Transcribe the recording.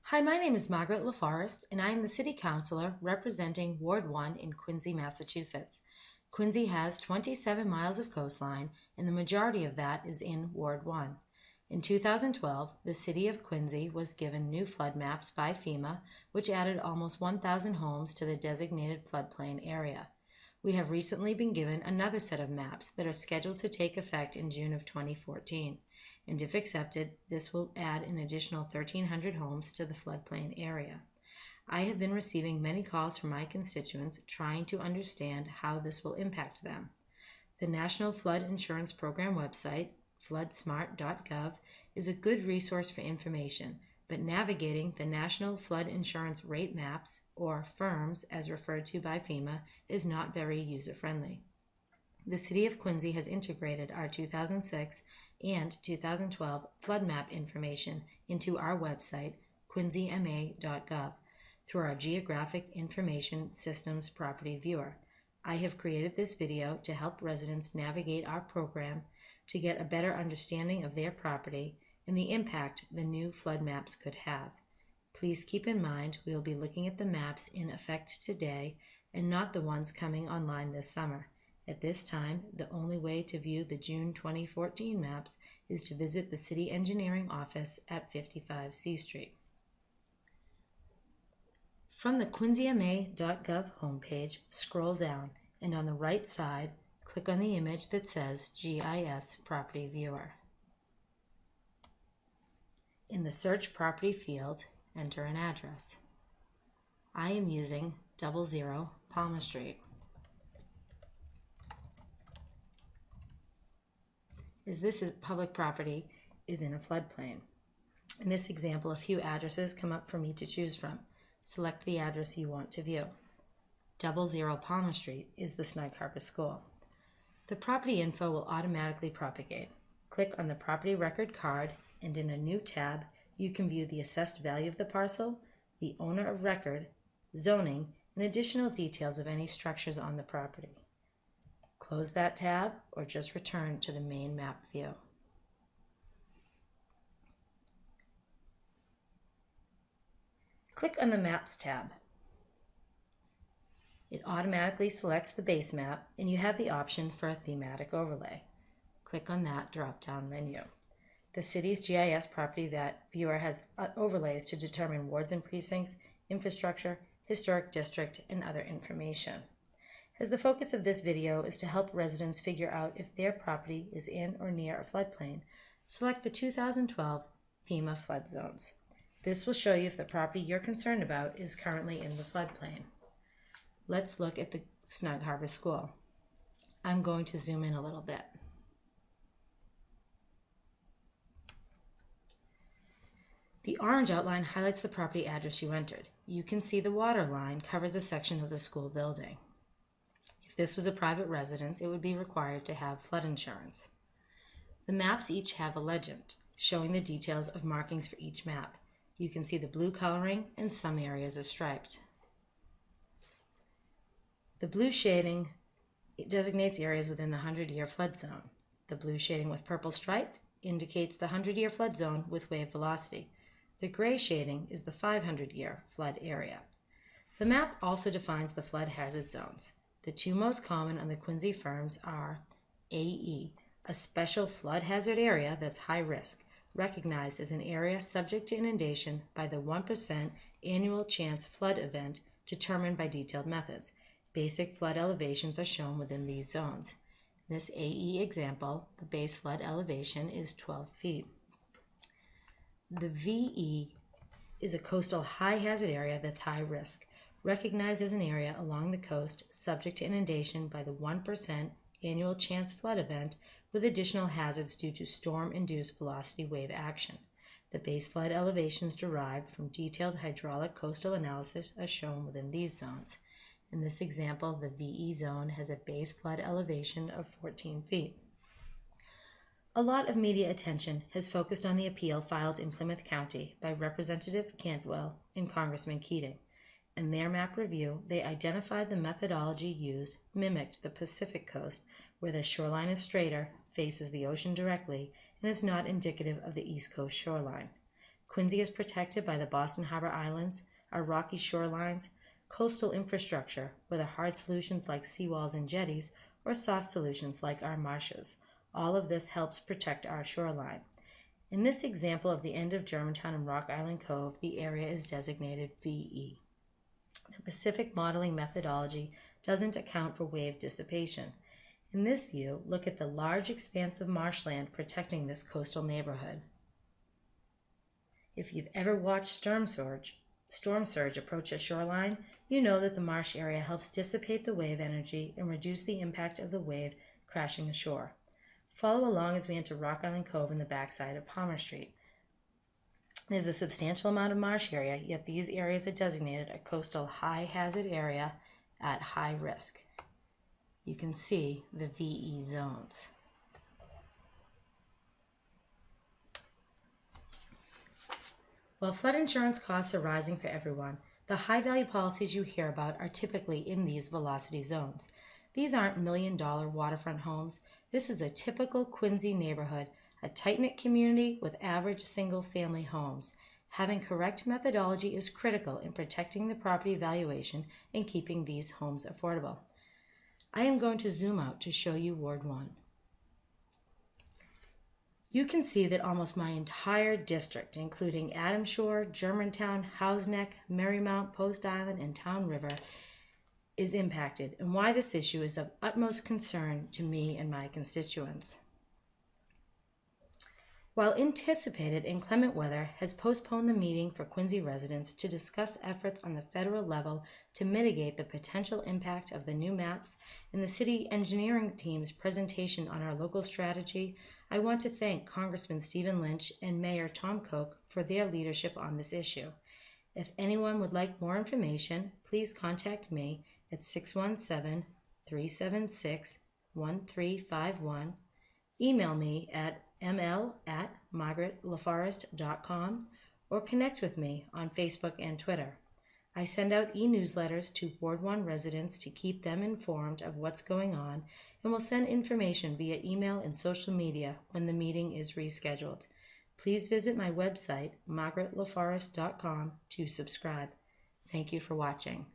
Hi, my name is Margaret Laforest, and I am the City Councilor representing Ward 1 in Quincy, Massachusetts. Quincy has 27 miles of coastline, and the majority of that is in Ward 1. In 2012, the City of Quincy was given new flood maps by FEMA, which added almost 1,000 homes to the designated floodplain area. We have recently been given another set of maps that are scheduled to take effect in June of 2014, and if accepted, this will add an additional 1,300 homes to the floodplain area. I have been receiving many calls from my constituents trying to understand how this will impact them. The National Flood Insurance Program website, floodsmart.gov, is a good resource for information, but navigating the National Flood Insurance Rate Maps, or FIRMs as referred to by FEMA, is not very user-friendly. The City of Quincy has integrated our 2006 and 2012 flood map information into our website, quincyma.gov, through our Geographic Information Systems Property Viewer. I have created this video to help residents navigate our program to get a better understanding of their property and the impact the new flood maps could have. Please keep in mind we will be looking at the maps in effect today and not the ones coming online this summer. At this time, the only way to view the June 2014 maps is to visit the City Engineering Office at 55 C Street. From the quincyma.gov homepage, scroll down, and on the right side, click on the image that says GIS Property Viewer. In the Search Property field, enter an address. I am using 00 Palmer Street. As this is public property is in a floodplain. In this example, a few addresses come up for me to choose from. Select the address you want to view. 00 Palmer Street is the Snug Harbor School. The property info will automatically propagate. Click on the property record card, and in a new tab, you can view the assessed value of the parcel, the owner of record, zoning, and additional details of any structures on the property. Close that tab or just return to the main map view. Click on the Maps tab. It automatically selects the base map, and you have the option for a thematic overlay. Click on that drop-down menu. The city's GIS property viewer has overlays to determine wards and precincts, infrastructure, historic district, and other information. As the focus of this video is to help residents figure out if their property is in or near a floodplain, select the 2012 FEMA flood zones. This will show you if the property you're concerned about is currently in the floodplain. Let's look at the Snug Harbor School. I'm going to zoom in a little bit. The orange outline highlights the property address you entered. You can see the water line covers a section of the school building. If this was a private residence, it would be required to have flood insurance. The maps each have a legend, showing the details of markings for each map. You can see the blue coloring, and some areas are striped. The blue shading designates areas within the 100-year flood zone. The blue shading with purple stripe indicates the 100-year flood zone with wave velocity. The gray shading is the 500-year flood area. The map also defines the flood hazard zones. The two most common on the Quincy FIRMs are AE, a special flood hazard area that's high risk, recognized as an area subject to inundation by the 1% annual chance flood event determined by detailed methods. Basic flood elevations are shown within these zones. In this AE example, the base flood elevation is 12 feet. The VE is a coastal high hazard area that's high risk, recognized as an area along the coast subject to inundation by the 1% annual chance flood event with additional hazards due to storm-induced velocity wave action. The base flood elevations derived from detailed hydraulic coastal analysis are shown within these zones. In this example, the VE zone has a base flood elevation of 14 feet. A lot of media attention has focused on the appeal filed in Plymouth County by Representative Cantwell and Congressman Keating. In their map review, they identified the methodology used mimicked the Pacific coast, where the shoreline is straighter, faces the ocean directly, and is not indicative of the East Coast shoreline. Quincy is protected by the Boston Harbor Islands, our rocky shorelines, coastal infrastructure, whether hard solutions like seawalls and jetties or soft solutions like our marshes. All of this helps protect our shoreline. In this example of the end of Germantown and Rock Island Cove, the area is designated VE. The Pacific modeling methodology doesn't account for wave dissipation. In this view, look at the large expanse of marshland protecting this coastal neighborhood. If you've ever watched storm surge approach a shoreline, you know that the marsh area helps dissipate the wave energy and reduce the impact of the wave crashing ashore. Follow along as we enter Rock Island Cove in the backside of Palmer Street. There's a substantial amount of marsh area, yet these areas are designated a coastal high hazard area at high risk. You can see the VE zones. While flood insurance costs are rising for everyone, the high-value policies you hear about are typically in these velocity zones. These aren't million-dollar waterfront homes. This is a typical Quincy neighborhood, a tight-knit community with average single-family homes. Having correct methodology is critical in protecting the property valuation and keeping these homes affordable. I am going to zoom out to show you Ward 1. You can see that almost my entire district, including Adams Shore, Germantown, Howes Neck, Marymount, Post Island, and Town River, is impacted, and why this issue is of utmost concern to me and my constituents. While anticipated inclement weather has postponed the meeting for Quincy residents to discuss efforts on the federal level to mitigate the potential impact of the new maps and the city engineering team's presentation on our local strategy, I want to thank Congressman Stephen Lynch and Mayor Tom Koch for their leadership on this issue. If anyone would like more information, please contact me at 617-376-1351, email me at ml@margaretlaforest.com, or connect with me on Facebook and Twitter. I send out e-newsletters to Ward 1 residents to keep them informed of what's going on, and will send information via email and social media when the meeting is rescheduled. Please visit my website, margaretlaforest.com, to subscribe. Thank you for watching.